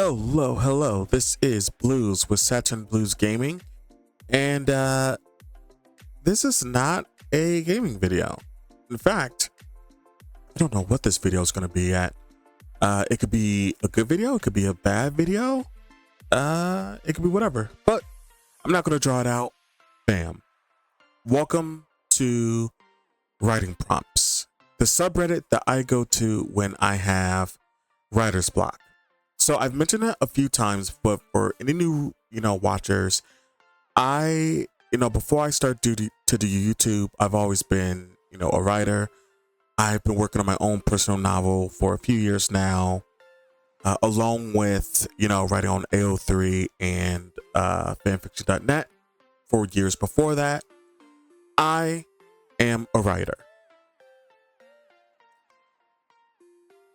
Hello. This is Blues with SaturnBluesGaming, and this is not a gaming video. In fact, I don't know what this video is going to be at. It could be a good video, it could be a bad video, it could be whatever. But I'm not going to draw it out. Bam. Welcome to Writing Prompts, the subreddit that I go to when I have writer's block. So I've mentioned it a few times, but for any new, watchers, before I start to do YouTube, I've always been, a writer. I've been working on my own personal novel for a few years now, along with, writing on AO3 and fanfiction.net for years before that. I am a writer.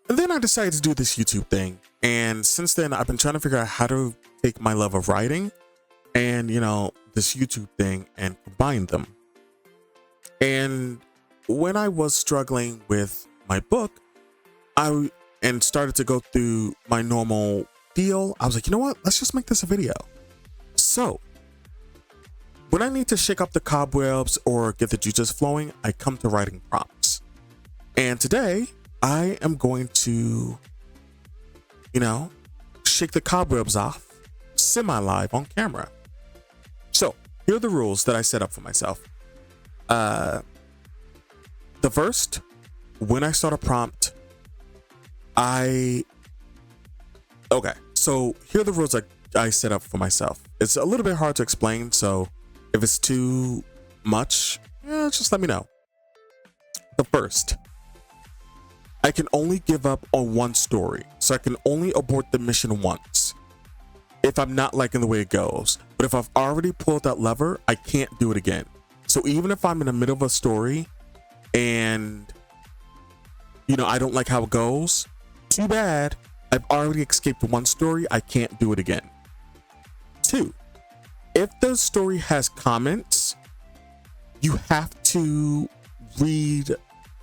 And then I decided to do this YouTube thing. And since then, I've been trying to figure out how to take my love of writing and, this YouTube thing and combine them. And when I was struggling with my book, and started to go through my normal deal, I was like, you know what? Let's just make this a video. So when I need to shake up the cobwebs or get the juices flowing, I come to writing prompts. And today I am going to, shake the cobwebs off semi-live on camera. So here are the rules that I set up for myself. The first, when I start a prompt, so here are the rules I set up for myself. It's a little bit hard to explain, so if it's too much, just let me know. The first, I can only give up on one story, so I can only abort the mission once if I'm not liking the way it goes. But if I've already pulled that lever, I can't do it again. So even if I'm in the middle of a story and, I don't like how it goes, too bad. I've already escaped one story. I can't do it again. 2, if the story has comments, you have to read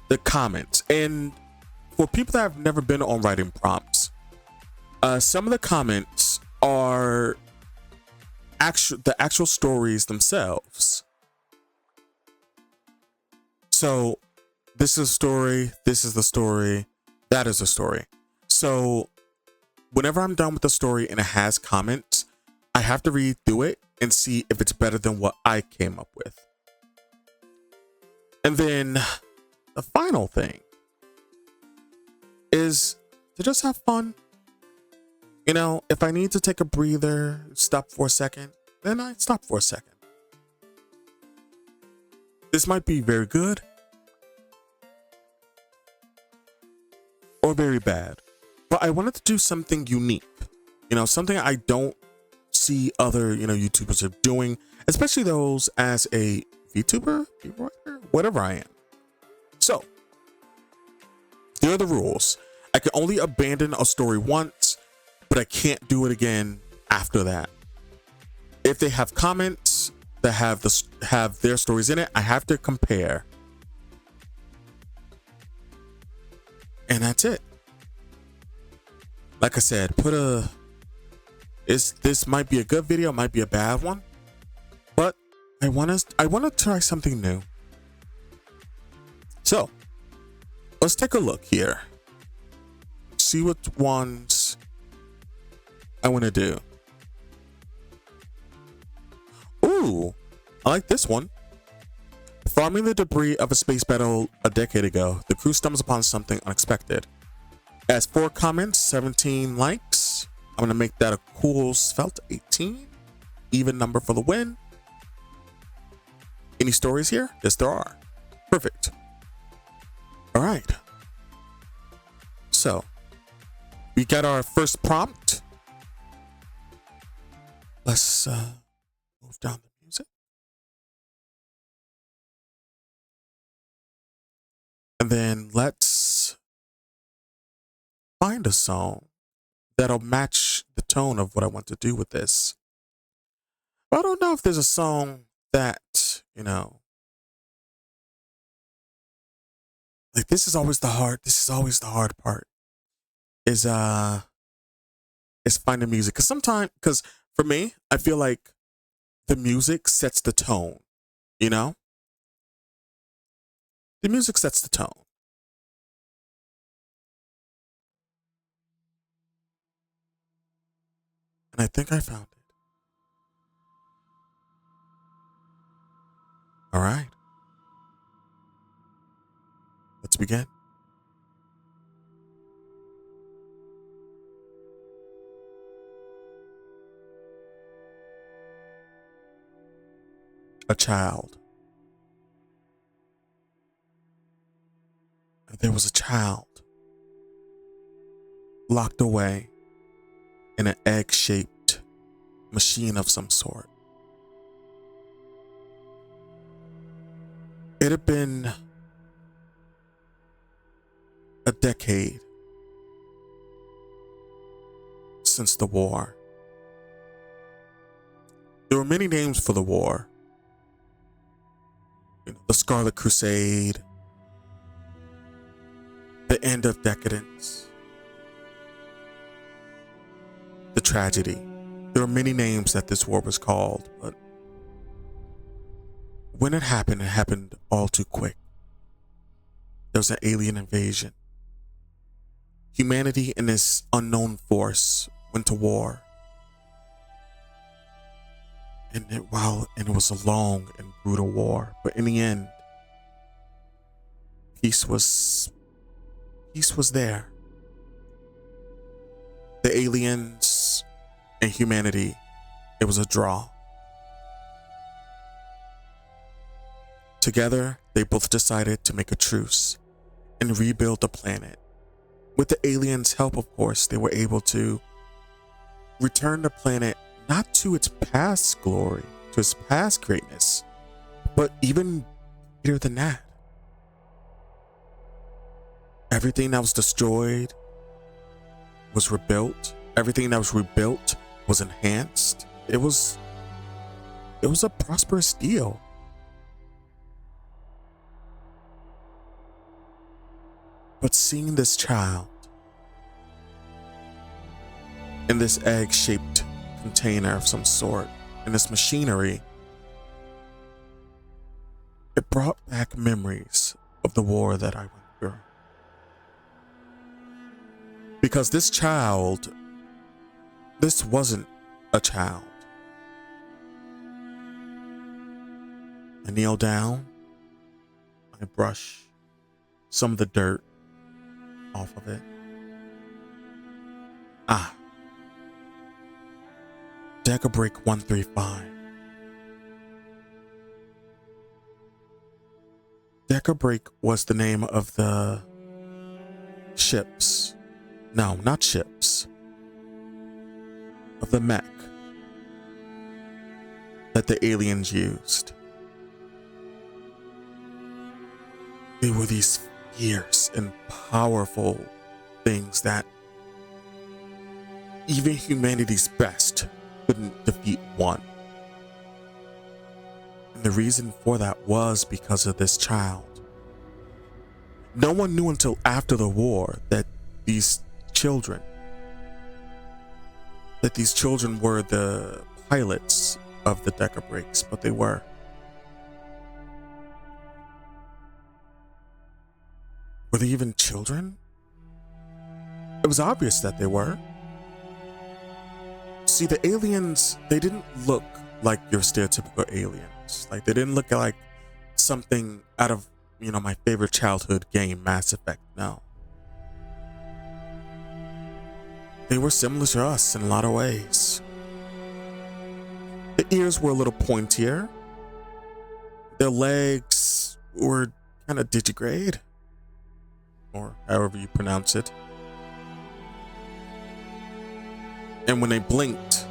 the comments. And for people that have never been on writing prompts, some of the comments are the actual stories themselves. So this is a story, this is the story, that is a story. So whenever I'm done with the story and it has comments, I have to read through it and see if it's better than what I came up with. And then the final thing is to just have fun. If I need to take a breather, stop for a second, then I stop for a second. This might be very good or very bad, but I wanted to do something unique, something I don't see other, YouTubers are doing, especially those as a vtuber, writer, whatever I am. So here are the rules. I can only abandon a story once, but I can't do it again after that. If they have comments that have their stories in it, I have to compare. And that's it. Like I said, this might be a good video, might be a bad one, but I want to try something new. So let's take a look here. See what ones I want to do. Ooh, I like this one. Farming the debris of a space battle a decade ago, the crew stumbles upon something unexpected. It has 4 comments, 17 likes. I'm going to make that a cool svelte 18. Even number for the win. Any stories here? Yes, there are. Perfect. All right. So we got our first prompt. Let's move down the music. And then let's find a song that'll match the tone of what I want to do with this. But I don't know if there's a song that, like this is always the hard part. Is is find the music. Because for me, I feel like the music sets the tone, you know? The music sets the tone. And I think I found it. All right. Let's begin. A child. There was a child locked away in an egg-shaped machine of some sort. It had been a decade since the war. There were many names for the war. The Scarlet Crusade, the end of decadence, the tragedy. There were many names that this war was called, but when it happened all too quick. There was an alien invasion. Humanity and this unknown force went to war. And it was a long and brutal war, but in the end, peace was there. The aliens and humanity, it was a draw. Together, they both decided to make a truce and rebuild the planet. With the aliens' help, of course, they were able to return the planet not to its past glory, to its past greatness, but even greater than that. Everything that was destroyed was rebuilt. Everything that was rebuilt was enhanced. It was a prosperous deal. But seeing this child in this egg-shaped container of some sort, in this machinery, it brought back memories of the war that I went through. Because this wasn't a child. I kneel down, I brush some of the dirt off of it. Decker Break 135. Decker Break was the name of the ships. No, not ships. Of the mech that the aliens used. They were these fierce and powerful things that even humanity's best couldn't defeat one. And the reason for that was because of this child. No one knew until after the war that these children were the pilots of the Decker Breaks, but they were. Were they even children? It was obvious that they were. See, the aliens, they didn't look like your stereotypical aliens. Like, they didn't look like something out of, my favorite childhood game, Mass Effect. No. They were similar to us in a lot of ways. The ears were a little pointier. Their legs were kind of digigrade, or however you pronounce it. And when they blinked,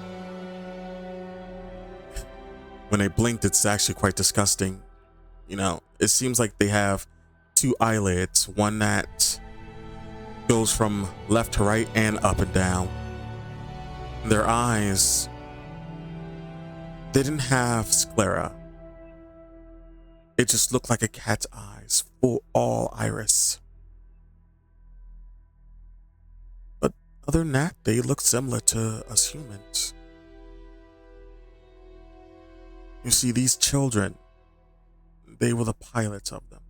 it's actually quite disgusting. It seems like they have two eyelids, one that goes from left to right and up and down. Their eyes, they didn't have sclera. It just looked like a cat's eyes, full all iris. But Other than that, they look similar to us humans. You see, these children, they were the pilots of them.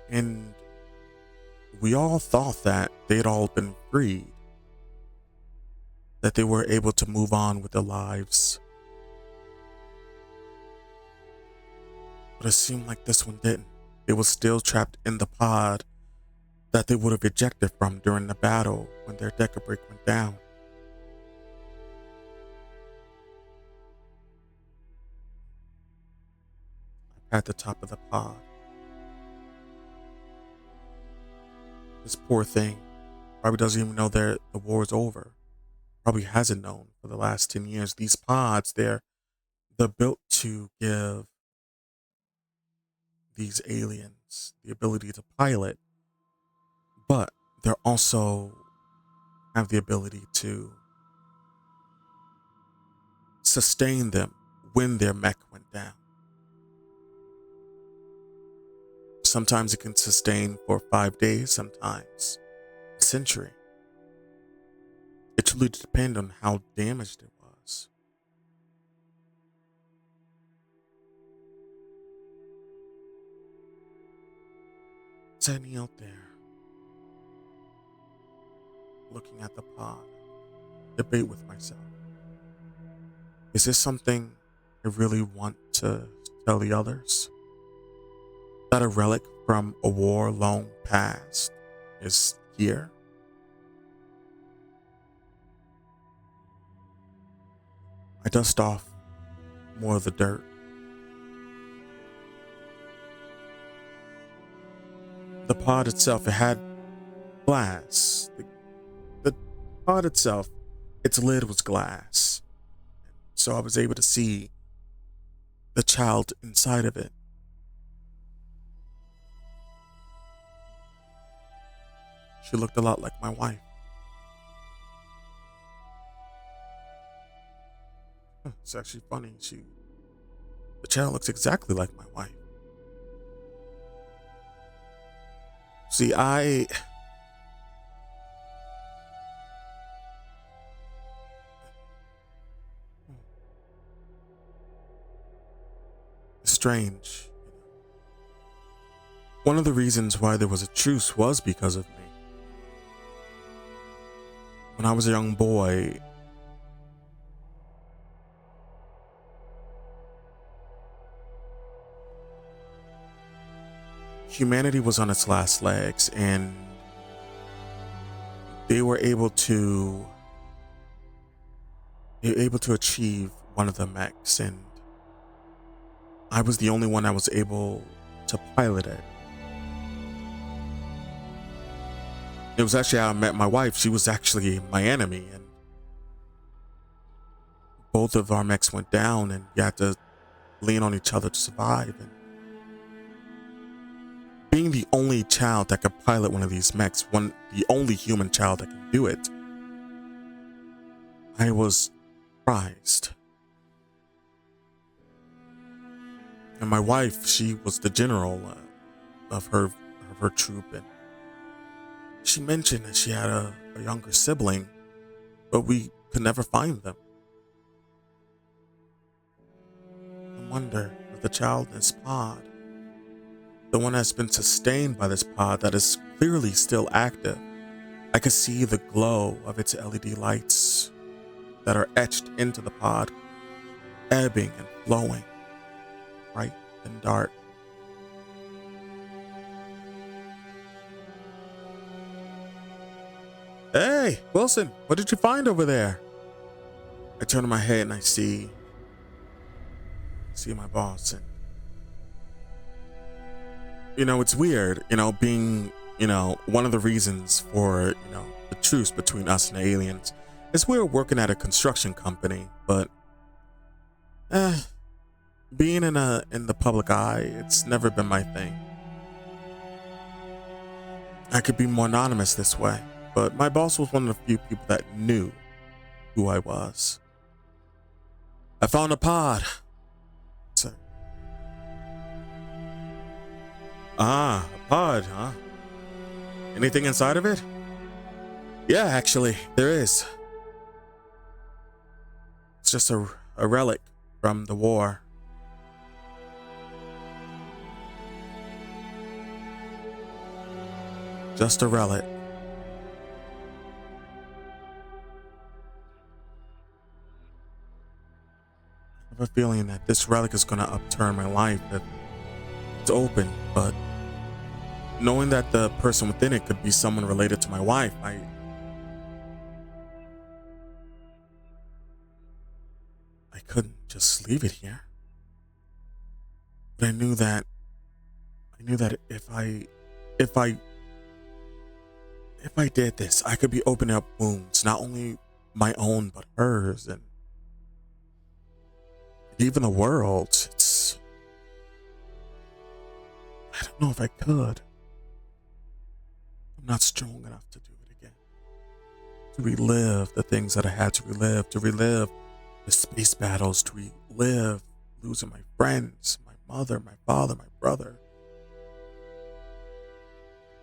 And we all thought that they'd all been freed, that they were able to move on with their lives. But it seemed like this one didn't. They were still trapped in the pod that they would have ejected from during the battle when their decker brake went down. At the top of the pod. This poor thing probably doesn't even know the war is over. Probably hasn't known for the last 10 years. These pods, they're built to give these aliens the ability to pilot, but they're also have the ability to sustain them when their mech went down. Sometimes it can sustain for 5 days, sometimes a century. It truly depends on how damaged it was. Sitting out there, looking at the pod, debate with myself. Is this something I really want to tell the others? That a relic from a war long past is here? I dust off more of the dirt. The pod itself, it had glass. The pod itself, its lid was glass. So I was able to see the child inside of it. She looked a lot like my wife. It's actually funny. The child looks exactly like my wife. See, it's strange. One of the reasons why there was a truce was because of me. When I was a young boy, humanity was on its last legs, and they were able to achieve one of the mechs, and I was the only one that was able to pilot it. It was actually how I met my wife. She was actually my enemy, and both of our mechs went down, and we had to lean on each other to survive. And being the only child that could pilot one of these mechs, the only human child that can do it, I was prized. And my wife, she was the general of her troop, and she mentioned that she had a younger sibling, but we could never find them. I wonder if the child in this pod, the one that's been sustained by this pod that is clearly still active, I could see the glow of its LED lights that are etched into the pod, ebbing and flowing, bright and dark. Hey, Wilson, what did you find over there? I turn my head and I see my boss, and it's weird, being, one of the reasons for, the truce between us and the aliens is we're working at a construction company, but being in the public eye, it's never been my thing. I could be more anonymous this way, but my boss was one of the few people that knew who I was. I found a pod. So, a pod, huh? Anything inside of it? Yeah, actually, there is. It's just a relic from the war. Just a relic. I have a feeling that this relic is going to upturn my life if it's open, but knowing that the person within it could be someone related to my wife, I couldn't just leave it here. But I knew that if I did this, I could be opening up wounds, not only my own but hers and even the world. I don't know if I could. I'm not strong enough to do it again. To relive the things that I had to relive the space battles, to relive losing my friends, my mother, my father, my brother.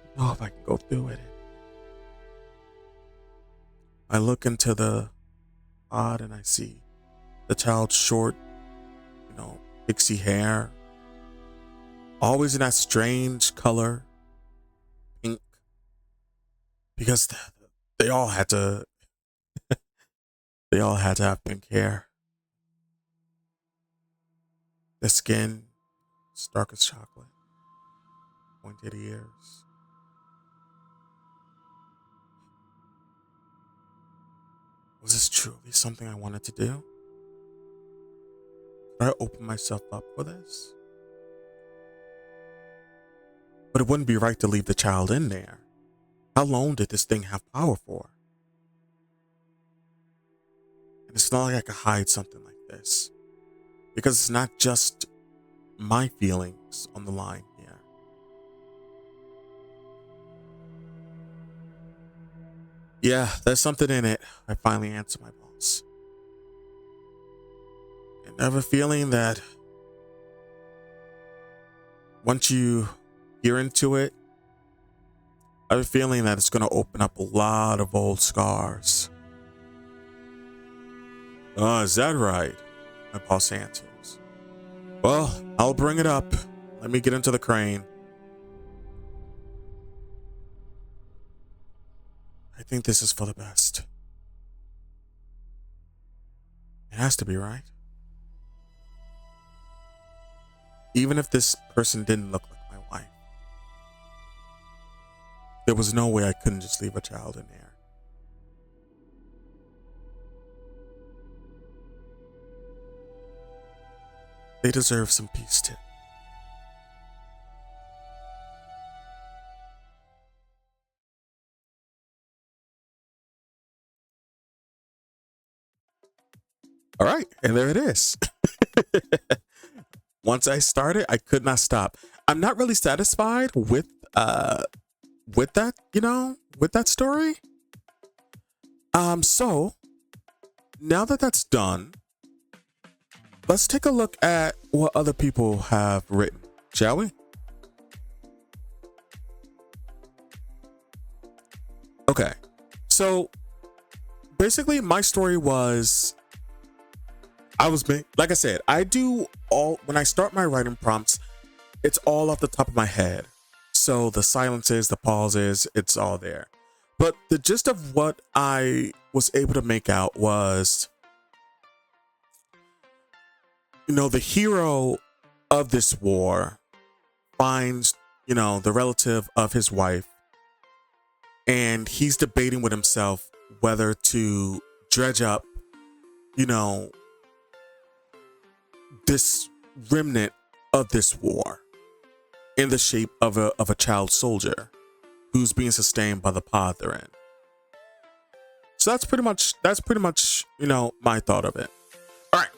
I don't know if I can go through it. I look into the pod and I see the child's short, pixie hair, always in that strange color, pink, because they all had to have pink hair. The skin, it's dark as chocolate, pointed ears. Was this truly something I wanted to do? Could I open myself up for this? But it wouldn't be right to leave the child in there. How long did this thing have power for? And it's not like I could hide something like this, because it's not just my feelings on the line here. Yeah, there's something in it. I finally answer my boss. And I have a feeling that once you hear into it, I have a feeling that it's going to open up a lot of old scars. Oh, is that right? My boss answers. Well, I'll bring it up. Let me get into the crane. I think this is for the best. It has to be, right? Even if this person didn't look like my wife, there was no way I couldn't just leave a child in there. They deserve some peace too. All right, and there it is. Once I started, I could not stop. I'm not really satisfied with that, with that story. So now that that's done, let's take a look at what other people have written, shall we? Okay, so basically my story was, like I said, when I start my writing prompts, it's all off the top of my head. So the silences, the pauses, it's all there. But the gist of what I was able to make out was, the hero of this war finds, the relative of his wife, and he's debating with himself whether to dredge up, this remnant of this war in the shape of a child soldier who's being sustained by the pod they're in. So that's pretty much my thought of it. All right,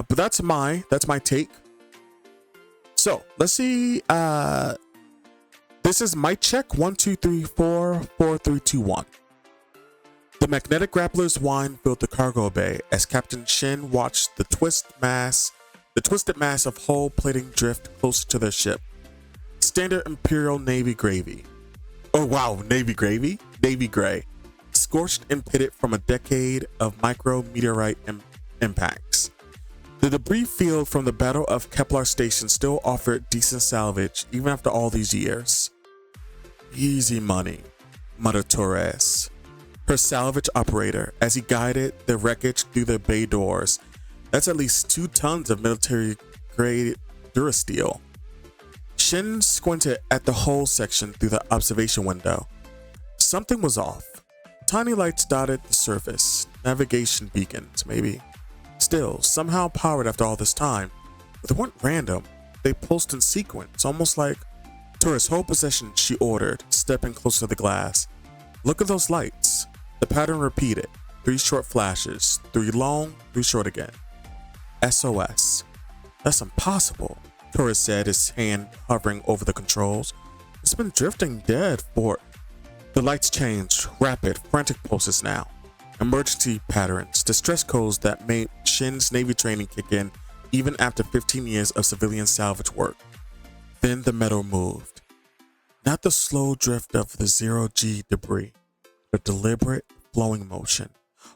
but that's my take. So let's see. This is mic check 1 2 3 4 4 3 2 1. The magnetic grappler's whine filled the cargo bay as Captain Shin watched the twisted mass of hull plating drift closer to their ship. Standard Imperial Navy gravy. Oh wow, Navy gravy? Navy gray. scorched and pitted from a decade of micrometeorite impacts. The debris field from the Battle of Kepler Station still offered decent salvage even after all these years. Easy money, muttered Torres, her salvage operator, as he guided the wreckage through the bay doors. That's at least 2 tons of military-grade durasteel. Shin squinted at the whole section through the observation window. Something was off. Tiny lights dotted the surface, navigation beacons, maybe. Still, somehow powered after all this time. But they weren't random. They pulsed in sequence, almost like Torres' whole possession, she ordered, stepping closer to the glass. Look at those lights. The pattern repeated. 3 short flashes, 3 long, 3 short again. SOS. That's impossible, Torres said, his hand hovering over the controls. It's been drifting dead for... The lights changed, rapid, frantic pulses now. Emergency patterns, distress codes that made Shin's Navy training kick in even after 15 years of civilian salvage work. Then the metal moved. Not the slow drift of the 0G debris, but deliberate, flowing motion.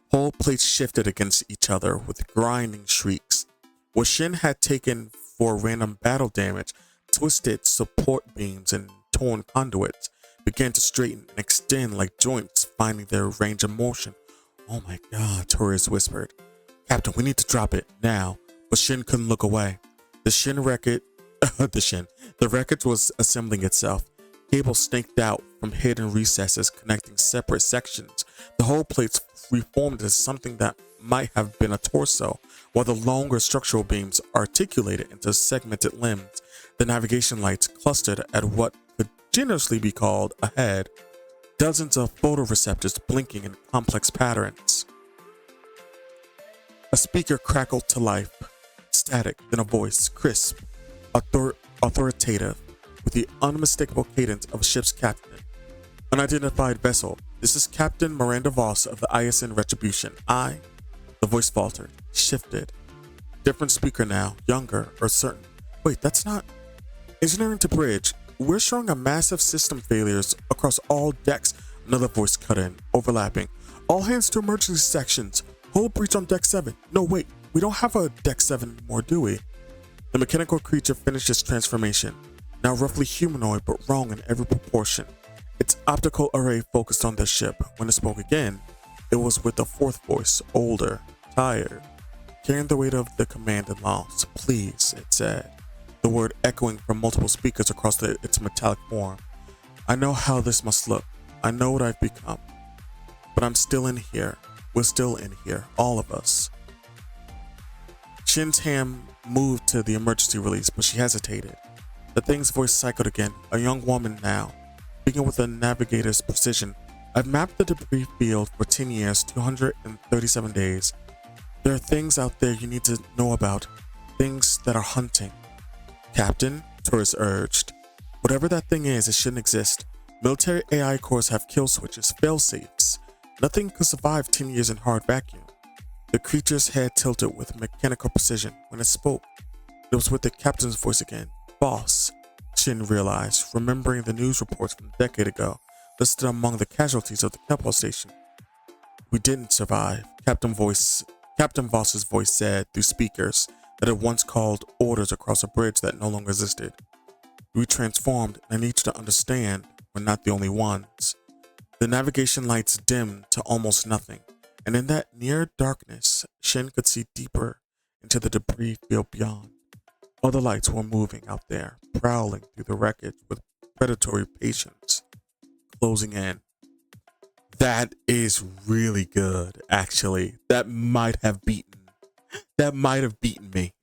Whole plates shifted against each other with grinding shrieks. What Shin had taken for random battle damage, twisted support beams and torn conduits began to straighten and extend like joints finding their range of motion. Oh my God, Torres whispered. Captain, we need to drop it now. But Shin couldn't look away. The wreckage was assembling itself. Cables snaked out from hidden recesses connecting separate sections. The whole plates reformed as something that might have been a torso, while the longer structural beams articulated into segmented limbs. The navigation lights clustered at what could generously be called a head. Dozens of photoreceptors blinking in complex patterns. A speaker crackled to life. Static, then a voice, crisp, authoritative, with the unmistakable cadence of a ship's captain. Unidentified vessel. This is Captain Miranda Voss of the ISN Retribution. The voice faltered, shifted. Different speaker now, younger, or certain. Wait, that's not... Engineering to bridge. We're showing a massive system failures across all decks. Another voice cut in, overlapping. All hands to emergency sections. Whole breach on deck 7. No, wait, we don't have a deck 7 anymore, do we? The mechanical creature finished its transformation. Now roughly humanoid, but wrong in every proportion. Its optical array focused on the ship. When it spoke again, it was with a 4th voice, older, tired, carrying the weight of the command and loss. Please, it said, the word echoing from multiple speakers across its metallic form. I know how this must look. I know what I've become. But I'm still in here. We're still in here, all of us. Shin's hand moved to the emergency release, but she hesitated. The thing's voice cycled again, a young woman now, speaking with a navigator's precision. I've mapped the debris field for 10 years, 237 days. There are things out there you need to know about, things that are hunting. Captain, Torres urged. Whatever that thing is, it shouldn't exist. Military AI cores have kill switches, fail-safes. Nothing could survive 10 years in hard vacuum. The creature's head tilted with mechanical precision. When it spoke, it was with the captain's voice again. Boss, Shin realized, remembering the news reports from a decade ago, listed among the casualties of the Kepler station. We didn't survive, Captain Voss's voice said through speakers that had once called orders across a bridge that no longer existed. We transformed, and I need you to understand, we're not the only ones. The navigation lights dimmed to almost nothing, and in that near darkness, Shin could see deeper into the debris field beyond. Other lights were moving out there, prowling through the wreckage with predatory patience, closing in. That is really good, actually. That might have beaten me.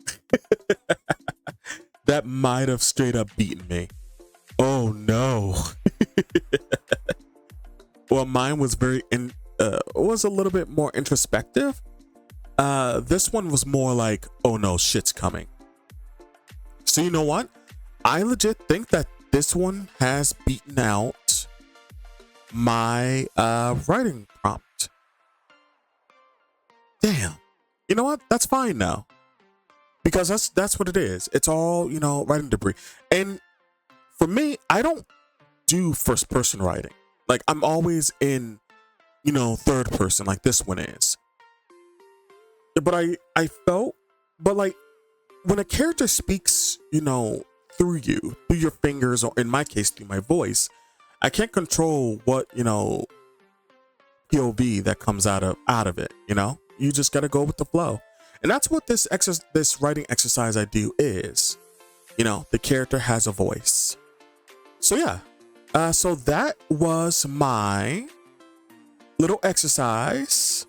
That might have straight up beaten me. Oh no. Well, mine was was a little bit more introspective. This one was more like, oh no, shit's coming. So you know what? I legit think that this one has beaten out my writing prompt. Damn. You know what? That's fine now. Because that's what it is. It's all, writing debris. And for me, I don't do first person writing. Like, I'm always in, third person like this one is. But I felt, but like when a character speaks, through you, through your fingers, or in my case, through my voice, I can't control what, POV that comes out of it, You just got to go with the flow. And that's what this writing exercise I do is. The character has a voice. So yeah. So that was my little exercise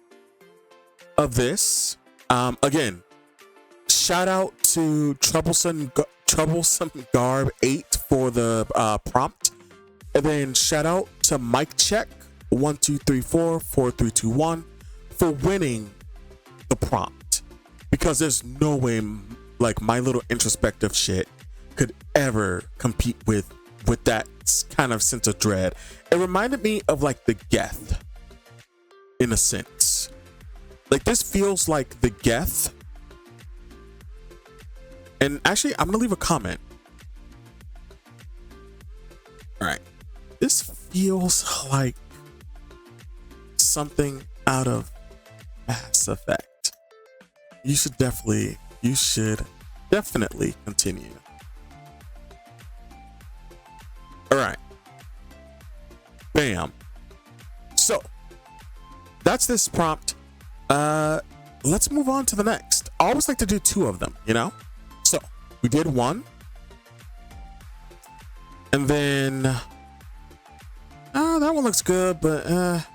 of this. Again, shout out to Troublesome Garb 8 for the prompt. And then shout out to Mike Check 12344321 for winning the prompt, because there's no way like my little introspective shit could ever compete with that kind of sense of dread. It reminded me of like the Geth in a sense. Like this feels like the Geth. And actually, I'm gonna leave a comment. All right, this feels like something out of Mass Effect. You should definitely continue. All right, bam. So that's this prompt. Let's move on to the next. I always like to do two of them, So we did one, and then that one looks good, but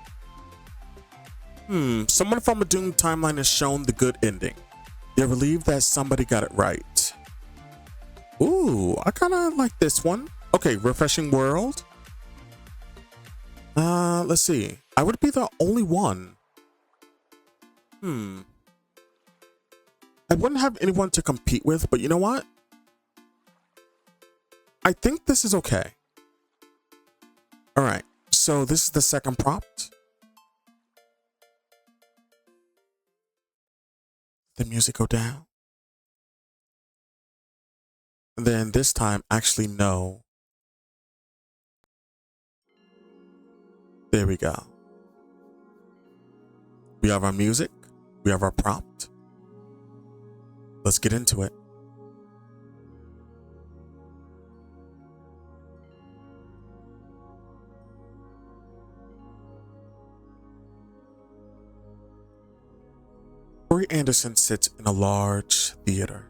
someone from a doomed timeline has shown the good ending. They're relieved that somebody got it right. Ooh, I kind of like this one. Okay, refreshing world. Let's see. I would be the only one. I wouldn't have anyone to compete with, but you know what? I think this is okay. All right, so this is the second prompt. The music go down. And then this time, actually, no. There we go. We have our music. We have our prompt. Let's get into it. Corey Anderson sits in a large theater.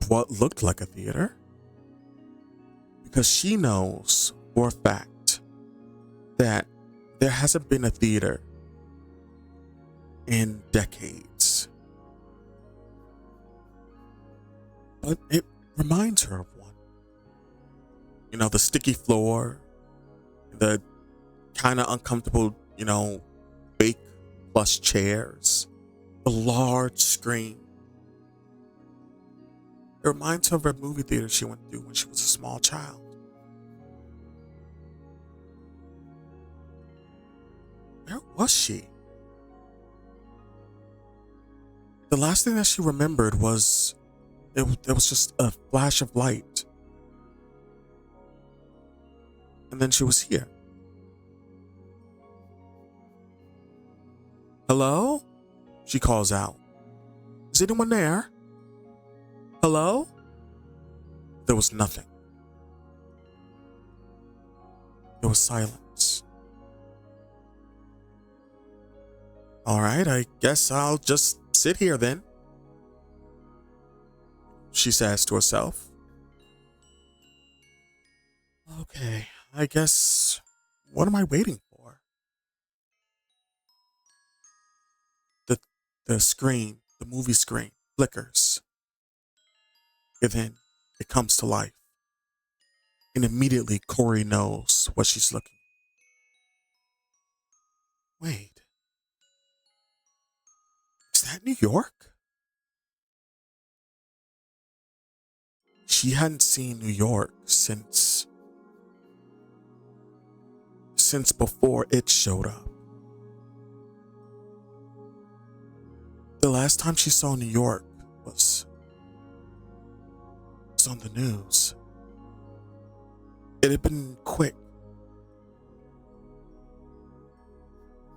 What looked like a theater, because she knows for a fact that there hasn't been a theater in decades. But it reminds her of one. The sticky floor, the kind of uncomfortable, fake plush chairs, the large screen. It reminds her of a movie theater she went to when she was a small child. Where was she? The last thing that she remembered was it was just a flash of light. And then she was here. Hello? She calls out. Is anyone there? Hello? There was nothing. There was silence. All right, I guess I'll just sit here then, she says to herself. Okay, I guess, what am I waiting for? The screen, the movie screen, flickers. And then it comes to life. And immediately Corey knows what she's looking. Wait. Is that New York? She hadn't seen New York since before it showed up. The last time she saw New York was on the news. It had been quick.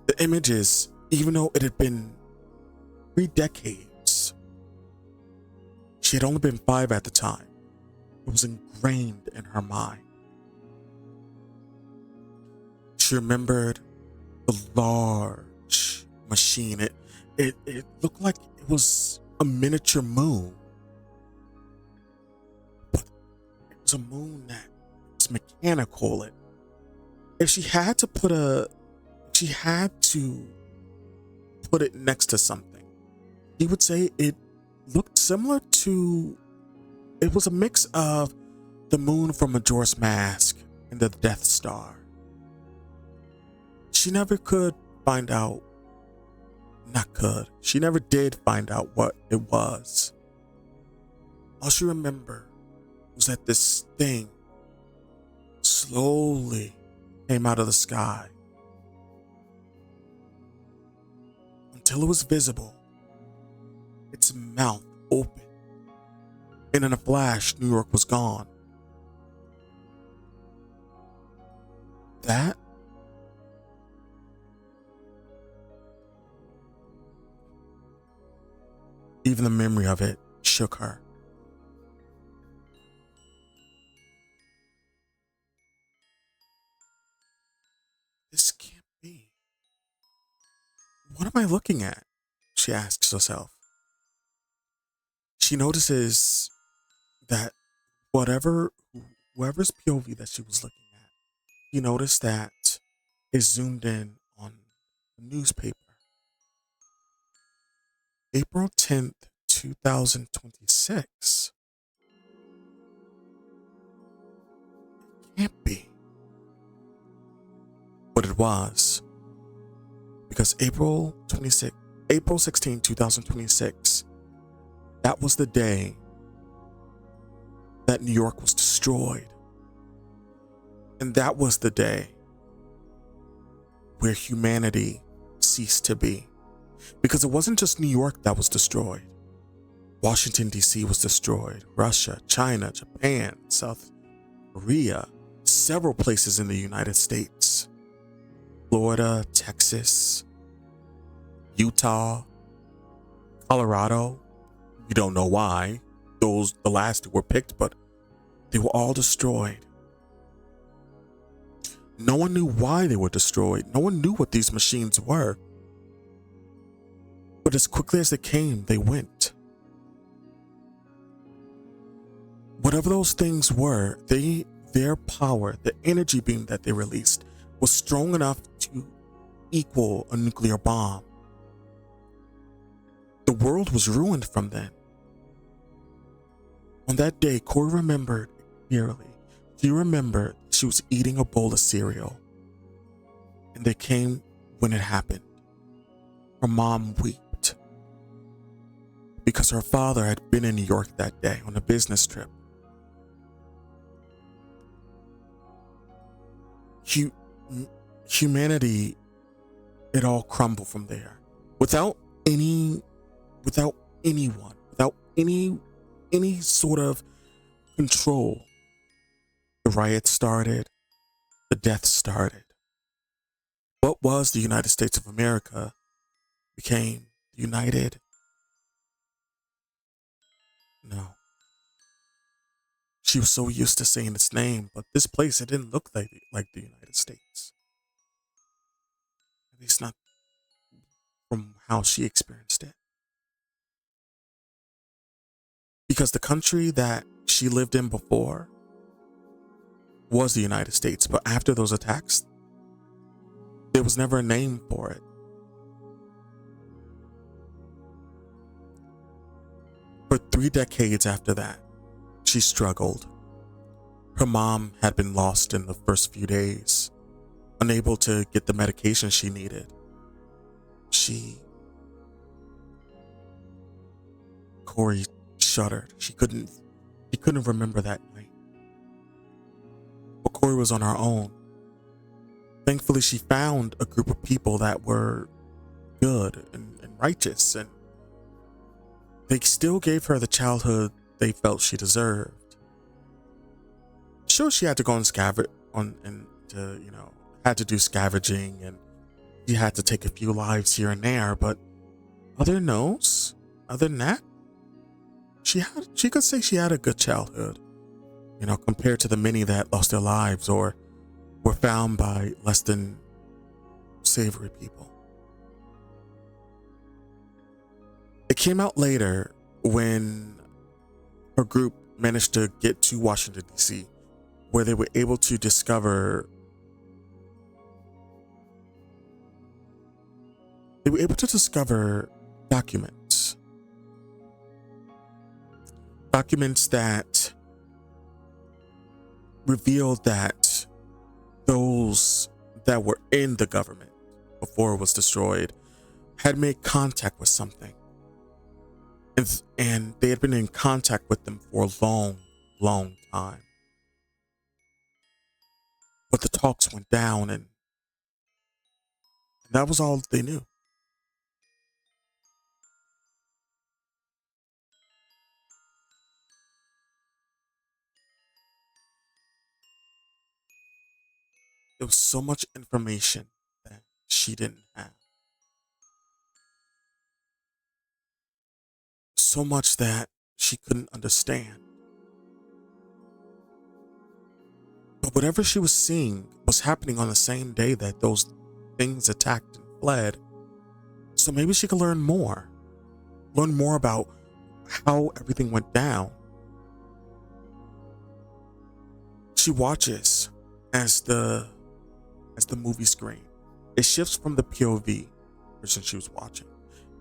The images, even though it had been 3 decades, she had only been 5 at the time. It was ingrained in her mind. She remembered the large machine. It looked like it was a miniature moon. But it was a moon that was mechanical. If she had to put it next to something, he would say it looked similar to, it was a mix of the moon from Majora's Mask and the Death Star. She never could find out, she never did find out what it was. All she remembered was that this thing slowly came out of the sky until it was visible, its mouth open, and in a flash, New York was gone. That even the memory of it shook her. This can't be. What am I looking at? She asks herself. She notices that whoever's POV that she was looking at, he noticed that it zoomed in on the newspaper. April 10th, 2026. It can't be. But it was. Because April 16, 2026, that was the day that New York was destroyed. And that was the day where humanity ceased to be. Because it wasn't just New York that was destroyed. Washington, D.C. was destroyed. Russia, China, Japan, South Korea, several places in the United States. Florida, Texas, Utah, Colorado. We don't know why. The last two were picked, but they were all destroyed. No one knew why they were destroyed. No one knew what these machines were. But as quickly as they came, they went. Whatever those things were, their power, the energy beam that they released, was strong enough to equal a nuclear bomb. The world was ruined from then. On that day, Corey remembered clearly. She remembered she was eating a bowl of cereal. And they came when it happened. Her mom wept. Because her father had been in New York that day on a business trip. Humanity, it all crumbled from there. Without anyone, without any sort of control. The riot started, the death started. What was the United States of America became United. No. She was so used to saying its name, but this place, it didn't look like the United States. At least not from how she experienced it. Because the country that she lived in before was the United States, but after those attacks, there was never a name for it. For 3 decades after that, she struggled. Her mom had been lost in the first few days, unable to get the medication she needed. Corey shuddered. She couldn't remember that night. But Corey was on her own. Thankfully, she found a group of people that were good and righteous, and they still gave her the childhood they felt she deserved. sure she had to go and scavenge had to do scavenging, and she had to take a few lives here and there, but other than that, she could say she had a good childhood, compared to the many that lost their lives or were found by less than savory people. It came out later when her group managed to get to Washington, D.C., where they were able to discover documents that revealed that those that were in the government before it was destroyed had made contact with something, and they had been in contact with them for a long time, but the talks went down, and that was all they knew. There was so much information that she didn't have. So much that she couldn't understand. But whatever she was seeing was happening on the same day that those things attacked and fled. So maybe she could learn more about how everything went down. She watches as the movie screen, it shifts from the POV person she was watching,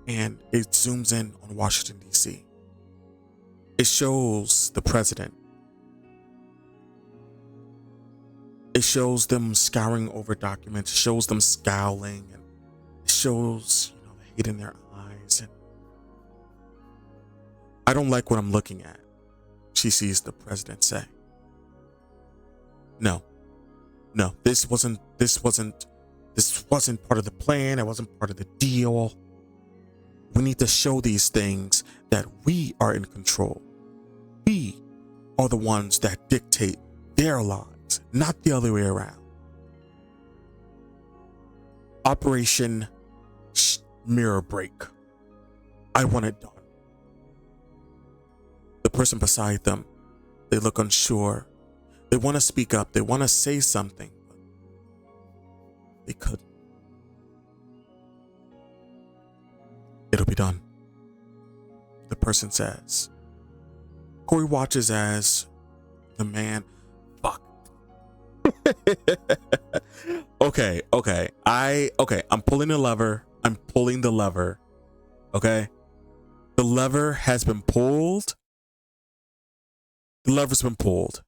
and it zooms in on Washington, D.C. It shows the president. It shows them scouring over documents. It shows them scowling, and it shows the hate in their eyes. And I don't like what I'm looking at, she sees the president say. No, this wasn't part of the plan. It wasn't part of the deal. We need to show these things that we are in control. We are the ones that dictate their lives, not the other way around. Operation Mirror Break. I want it done. The person beside them, they look unsure. They want to speak up. They want to say something. But they couldn't. It'll be done, the person says. Corey watches as the man... Fuck. Okay. I'm pulling the lever. Okay? The lever has been pulled. The lever's been pulled.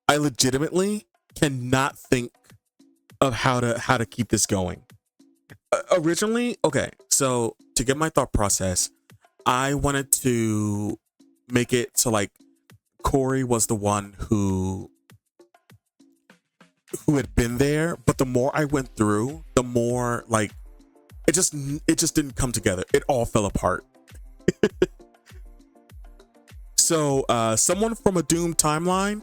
I legitimately cannot think of how to keep this going. Originally, okay, so to get my thought process, I wanted to make it so like Corey was the one who had been there, but the more I went through, the more like it just didn't come together. It all fell apart. So someone from a Doom timeline,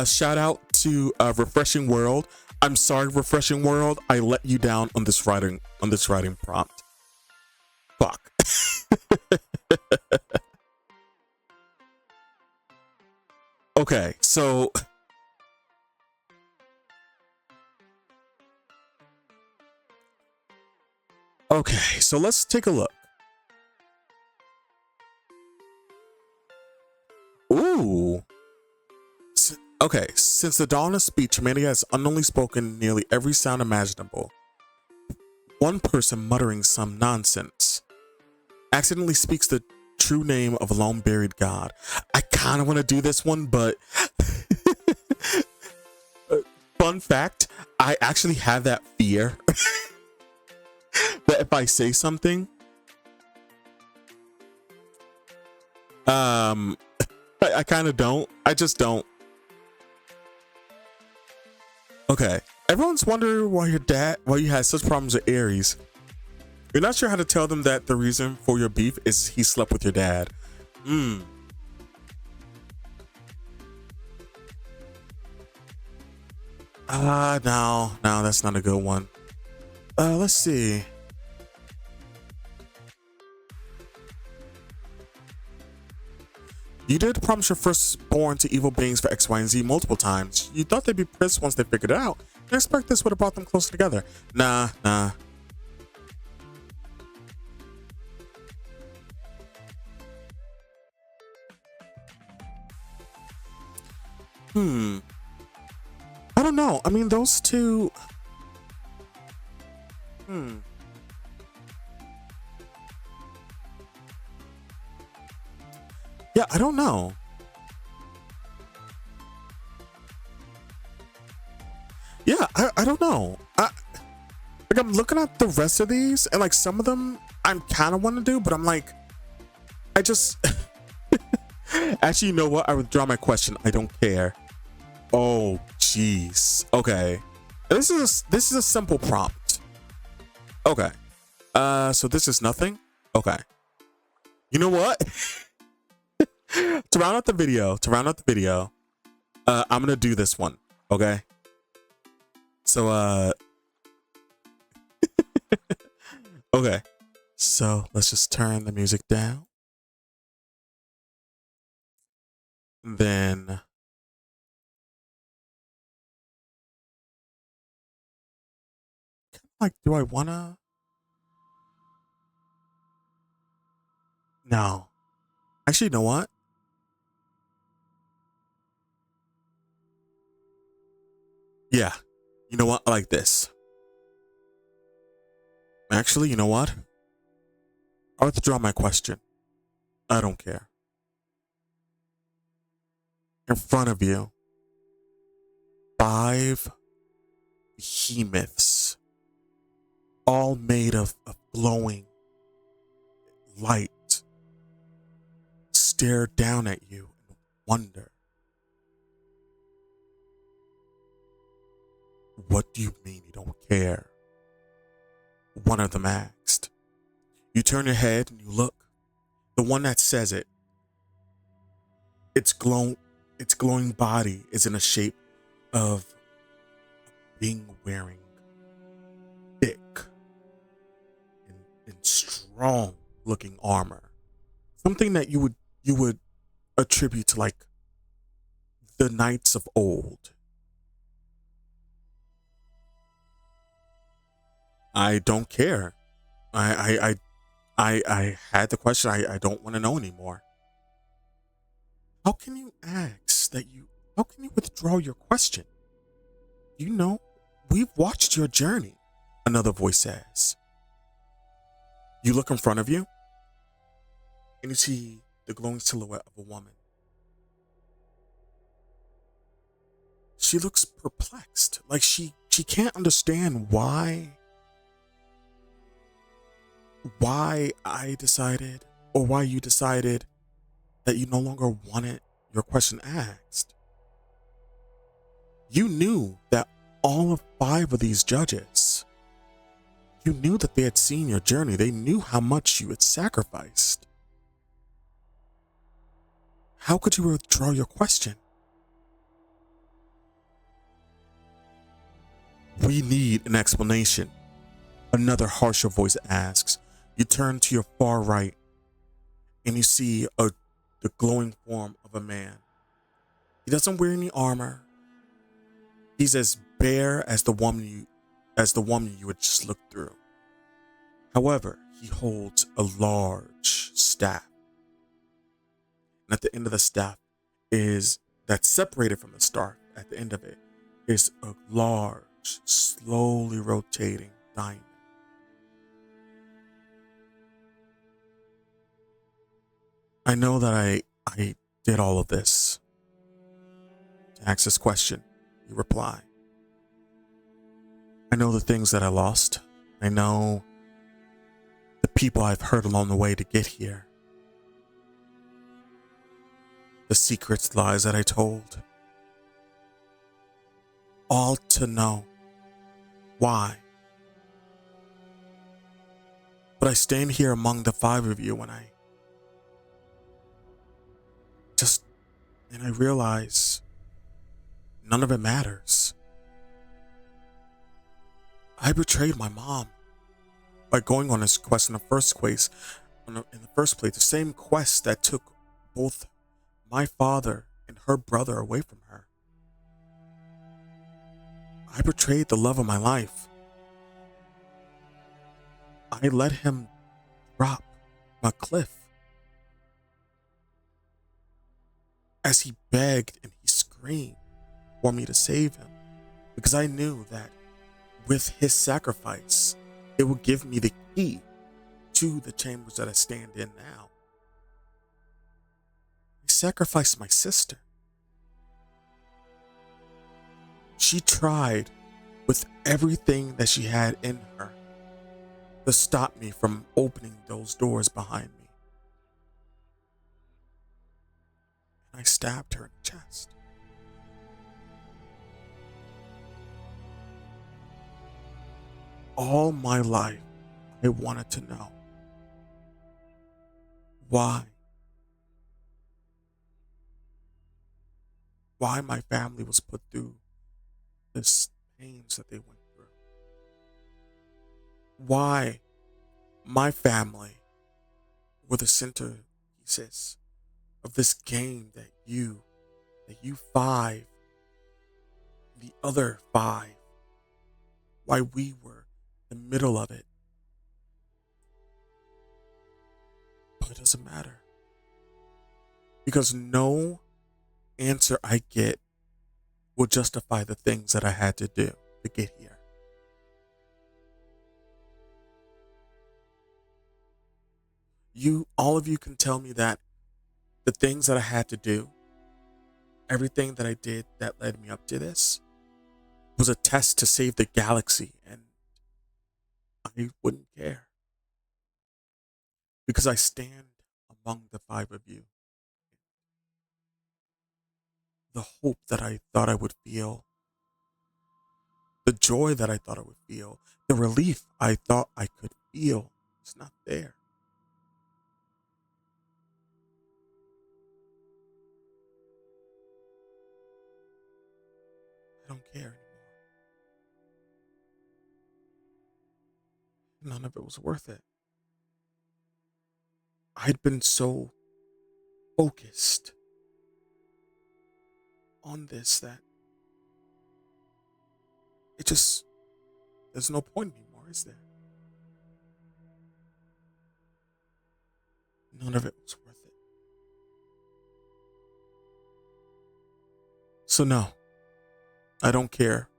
shout out to Refreshing World. I'm sorry, Refreshing World. I let you down on this writing prompt. Fuck. Okay, so let's take a look. Ooh. Okay, since the dawn of speech, humanity has unknowingly spoken nearly every sound imaginable. One person muttering some nonsense accidentally speaks the true name of a long-buried god. I kind of want to do this one, but fun fact, I actually have that fear that if I say something, I kind of don't. I just don't. Okay, everyone's wondering why you had such problems with Aries. You're not sure how to tell them that the reason for your beef is he slept with your dad. No, that's not a good one. Let's see. You did promise your firstborn to evil beings for X, Y, and Z multiple times. You thought they'd be pissed once they figured it out. I expect this would have brought them closer together. Nah. I don't know. I mean, those two. Yeah, I don't know. Yeah, I don't know. I'm looking at the rest of these, and like some of them I'm kind of want to do, but I'm like, I just actually, you know what? I withdraw my question. I don't care. Oh, jeez. Okay, this is a simple prompt. Okay, so this is nothing. Okay, you know what? To round out the video, I'm gonna do this one. Okay. So okay. So let's just turn the music down. Then like, do I wanna? No. Actually, you know what? Yeah. You know what? I like this. Actually, you know what? I'll withdraw my question. I don't care. In front of you, 5 behemoths, all made of glowing light, stare down at you in wonder. What do you mean you don't care? One of them asked. You turn your head and you look. The one that says it, its glowing body is in a shape of a being wearing thick and strong looking armor. Something that you would attribute to like the knights of old. I don't care. I had the question. I don't want to know anymore. How can you how can you withdraw your question? You know, we've watched your journey, another voice says. You look in front of you and you see the glowing silhouette of a woman. She looks perplexed, like she can't understand why I decided, or why you decided that you no longer wanted your question asked. You knew that all of 5 of these judges, you knew that they had seen your journey. They knew how much you had sacrificed. How could you withdraw your question? We need an explanation, another harsher voice asks. You turn to your far right and you see the glowing form of a man. He doesn't wear any armor. He's as bare as the woman you had just looked through. However, he holds a large staff. And at the end of the staff that's separated from the staff, at the end of it is a large, slowly rotating diamond. I know that I did all of this to ask this question. You reply. I know the things that I lost. I know the people I've hurt along the way to get here. The secrets, lies that I told. All to know why. But I stand here among the 5 of you and I realize none of it matters. I betrayed my mom by going on this quest in the first place. The same quest that took both my father and her brother away from her. I betrayed the love of my life. I let him drop a cliff as he begged and he screamed for me to save him, because I knew that with his sacrifice, it would give me the key to the chambers that I stand in now. I sacrificed my sister. She tried with everything that she had in her to stop me from opening those doors behind me. And I stabbed her in the chest. All my life, I wanted to know why my family was put through this pains that they went through. Why my family were the centerpieces of this game that you five, the other five, why we were the middle of it. But it doesn't matter, because no answer I get will justify the things that I had to do to get here. All of you can tell me that the things that I had to do, everything that I did that led me up to this, was a test to save the galaxy, and I wouldn't care, because I stand among the five of you. The hope that I thought I would feel, the joy that I thought I would feel, the relief I thought I could feel, is not there. I don't care anymore. None of it was worth it. I'd been so focused on this that there's no point anymore, is there? None of it was worth it. So no, I don't care.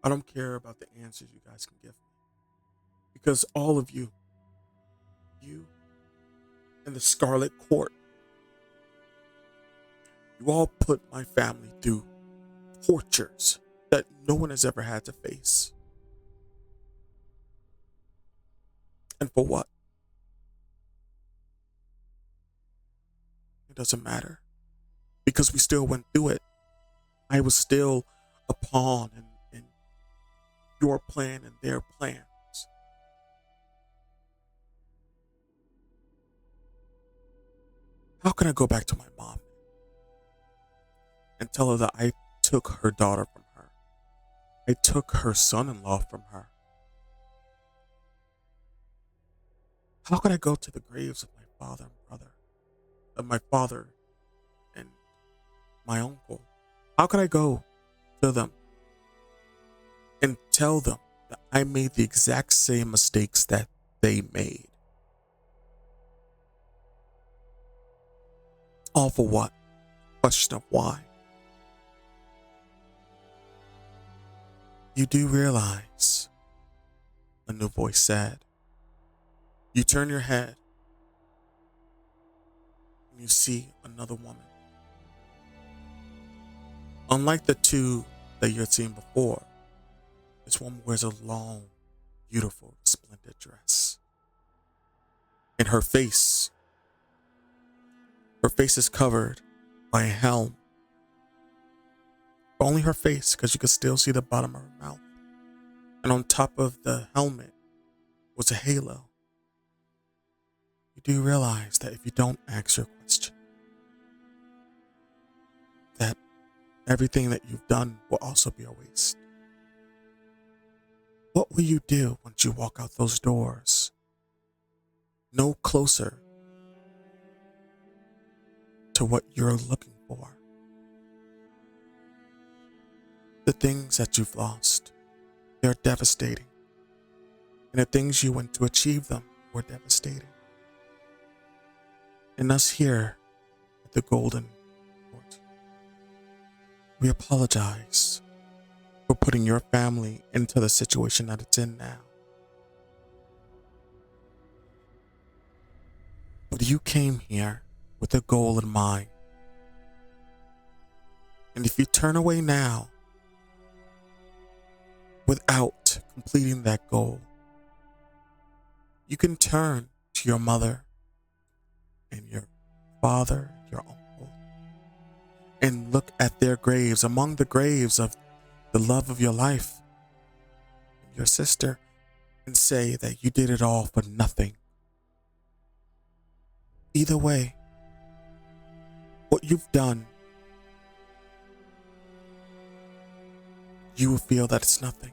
I don't care about the answers you guys can give me, because all of you in the Scarlet Court, you all put my family through tortures that no one has ever had to face. And for what? It doesn't matter, because we still went through it. I was still a pawn in your plan and their plans. How can I go back to my mom and tell her that I took her daughter from her? I took her son-in-law from her. How can I go to the graves of my father and brother, of my father and my uncle? How can I go to them and tell them that I made the exact same mistakes that they made? All for what? Question of why. You do realize, a new voice said. You turn your head and you see another woman. Unlike the two that you had seen before, this woman wears a long, beautiful, splendid dress. And her face is covered by a helm. Only her face, because you could still see the bottom of her mouth. And on top of the helmet was a halo. You do realize that if you don't ask your question, that everything that you've done will also be a waste. What will you do once you walk out those doors? No closer to what you're looking for. The things that you've lost, they're devastating. And the things you went to achieve them were devastating. And us here at the Golden Court, we apologize for putting your family into the situation that it's in now. But you came here with a goal in mind. And if you turn away now, without completing that goal, you can turn to your mother and your father, your uncle, and look at their graves, among the graves of the love of your life, your sister, and say that you did it all for nothing. Either way, what you've done, you will feel that it's nothing.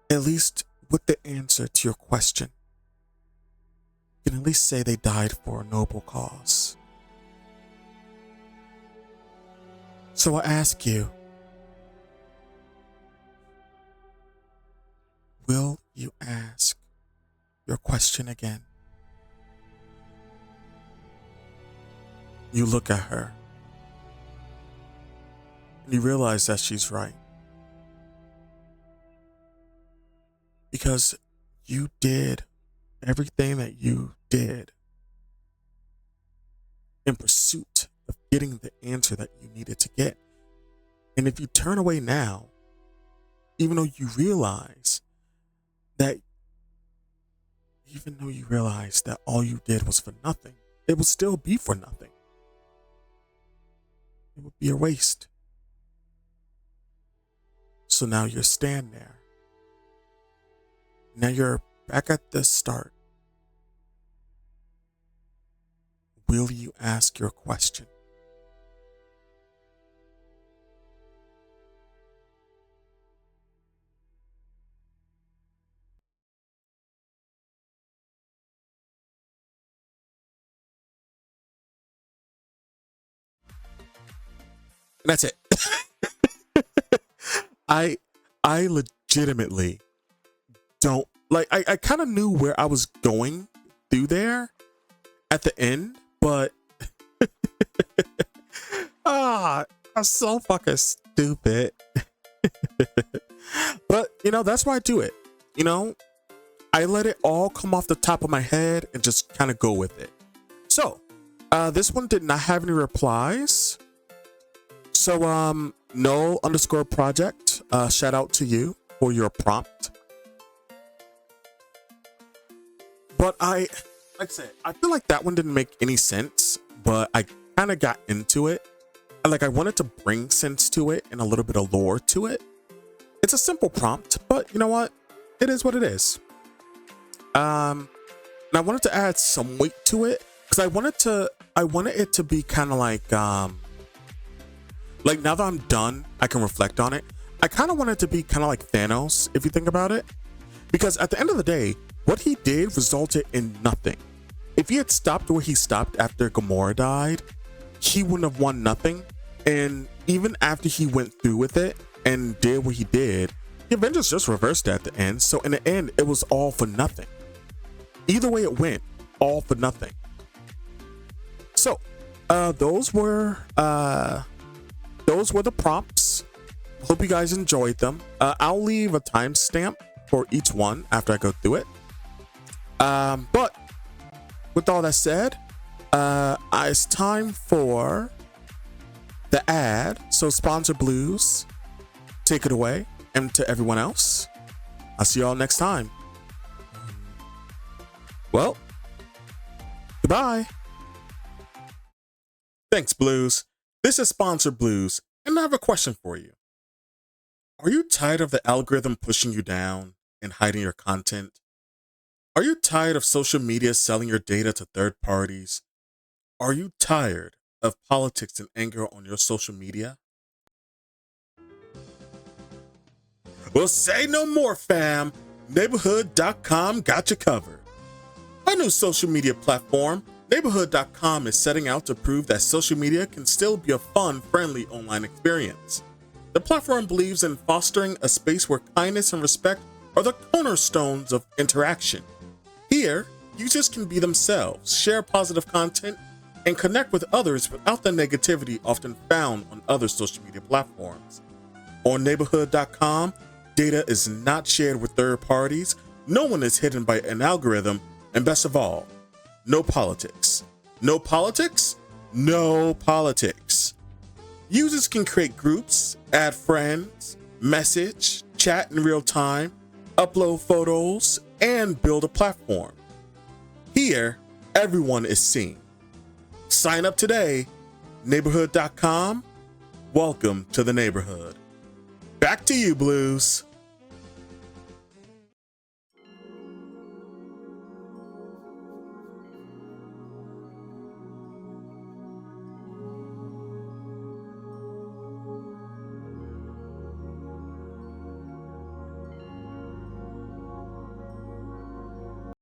At least with the answer to your question, you can at least say they died for a noble cause. So I ask you, will you ask your question again? You look at her, and you realize that she's right. Because you did everything that you did in pursuit of getting the answer that you needed to get. And if you turn away now, even though you realize that all you did was for nothing, it will still be for nothing. It would be a waste. So now you're standing there. Now you're back at the start. Will you ask your question? That's it. I legitimately don't like I kind of knew where I was going through there at the end, but I'm so fucking stupid. But that's why I do it. I let it all come off the top of my head and just kind of go with it. So this one did not have any replies. So null_project, shout out to you for your prompt. But like I said, I feel like that one didn't make any sense, but I kind of got into it. I wanted to bring sense to it and a little bit of lore to it. It's a simple prompt, but you know what? It is what it is. And I wanted to add some weight to it because I wanted it to be kind of like now that I'm done, I can reflect on it. I kind of want it to be kind of like Thanos, if you think about it. Because at the end of the day, what he did resulted in nothing. If he had stopped where he stopped after Gamora died, he wouldn't have won nothing. And even after he went through with it and did what he did, the Avengers just reversed it at the end. So in the end, it was all for nothing. Either way it went, all for nothing. So those were the prompts. Hope you guys enjoyed them. I'll leave a timestamp for each one after I go through it. But with all that said, it's time for the ad. So Sponsor Blues, take it away. And to everyone else, I'll see y'all next time. Well, goodbye. Thanks, Blues. This is Sponsor Blues, and I have a question for you. Are you tired of the algorithm pushing you down and hiding your content? Are you tired of social media selling your data to third parties? Are you tired of politics and anger on your social media? Well, say no more, fam. Neighbahood.com got you covered. A new social media platform, Neighbahood.com is setting out to prove that social media can still be a fun, friendly online experience. The platform believes in fostering a space where kindness and respect are the cornerstones of interaction. Here, users can be themselves, share positive content, and connect with others without the negativity often found on other social media platforms. On Neighbahood.com, data is not shared with third parties, no one is hidden by an algorithm, and best of all, no politics. No politics? No politics. Users can create groups, add friends, message, chat in real time, upload photos, and build a platform. Here, everyone is seen. Sign up today. Neighbahood.com. Welcome to the neighborhood. Back to you, Blues.